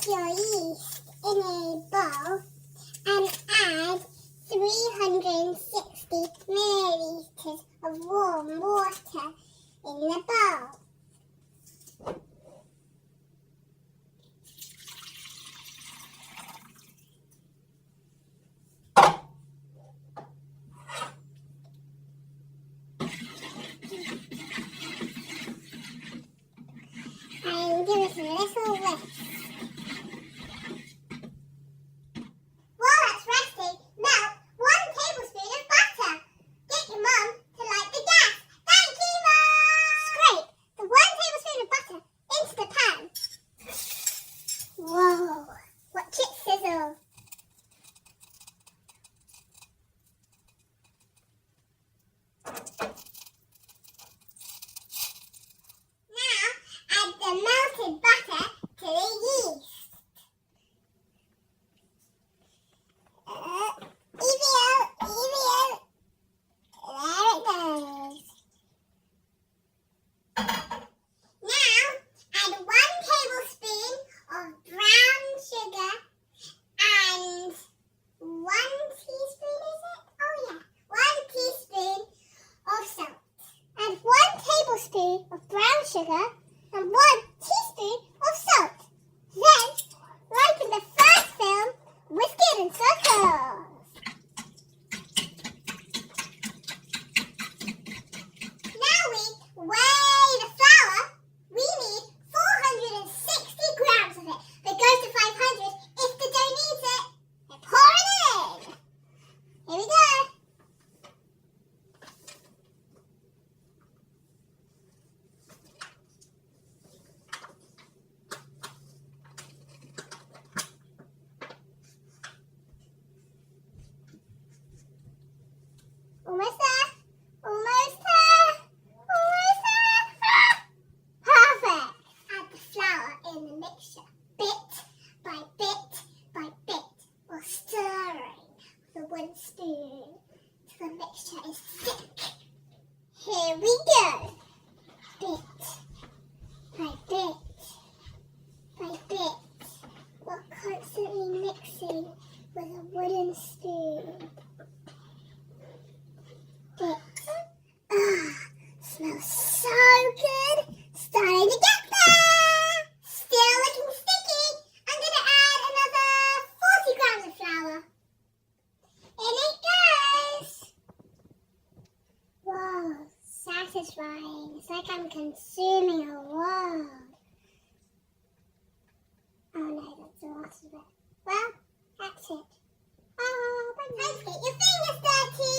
your yeast in a bowl and add 360 millilitres of warm water in the bowl. And give us a little whisk. While that's resting, melt 1 tablespoon of butter. Get your mum to light the gas. Thank you, Mum! Scrape the 1 tablespoon of butter into the pan. Whoa, watch it sizzle. Add the melted butter to the yeast. Evie. There it goes. Now, add 1 tablespoon of brown sugar and 1 teaspoon, is it? Oh yeah, 1 teaspoon of salt. Add 1 tablespoon of brown sugar and 1 teaspoon of salt. Then, ripen the first film with in circles. Now we weigh the flour. We need 460 grams of it, but goes to 500 if the dough needs it. And pour it in. Here we go. Almost there. Almost there. Almost there. Perfect. Add the flour in the mixture, bit by bit by bit, or stirring with a wooden spoon till the mixture is thick. Here we go. Bit by bit by bit. We're constantly mixing with a wooden spoon. Smells so good. Starting to get there. Still looking sticky. I'm going to add another 40 grams of flour. In it goes. Whoa, satisfying. It's like I'm consuming a world. Oh no, that's a lot of it. Well, that's it. Oh, don't get your fingers dirty.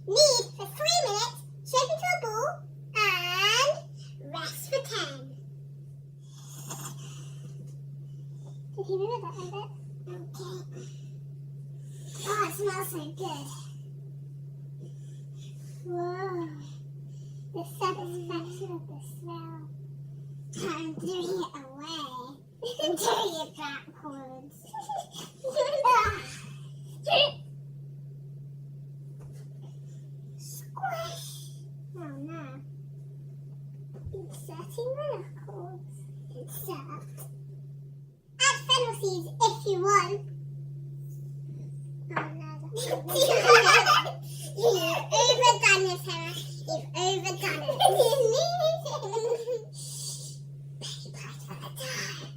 Knead for 3 minutes, shape into a ball, and rest for 10. Did you move that a bit? Okay. Oh, it smells so good. Whoa. The satisfaction of the smell. I'm doing it away. I'm doing it backwards. Oh no. Inserting miracles. Insert. Add fennel seeds if you want. Oh no. You've overdone this, Hannah. You've overdone it. Baby part at a time.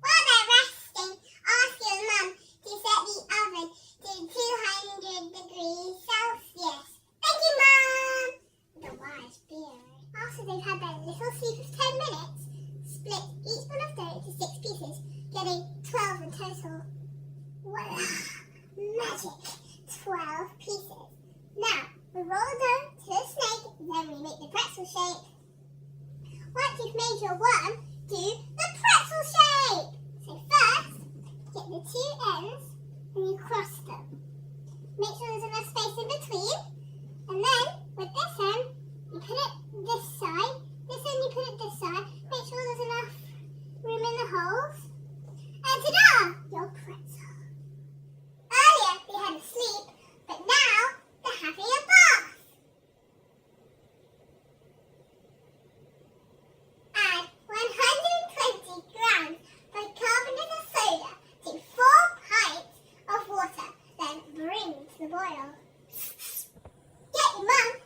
While they're resting, ask your mum to set the oven to 200 degrees Celsius. Thank you, Mum! The wise beer. After they've had their little sleep of 10 minutes, split each ball of dough into 6 pieces, getting 12 in total. Voila! Magic! 12 pieces. Now, we roll the dough to a snake, then we make the pretzel shape. Once you've made your worm, do the pretzel shape. So first, get the 2 ends and you cross them. Make sure there's enough space in between. And then, with this end, you put it this side. This end, you put it this side. Make sure there's enough room in the holes. And ta-da! Your pretzel. Earlier, they had a sleep, but now they're having a bath. to boil. Get your mom.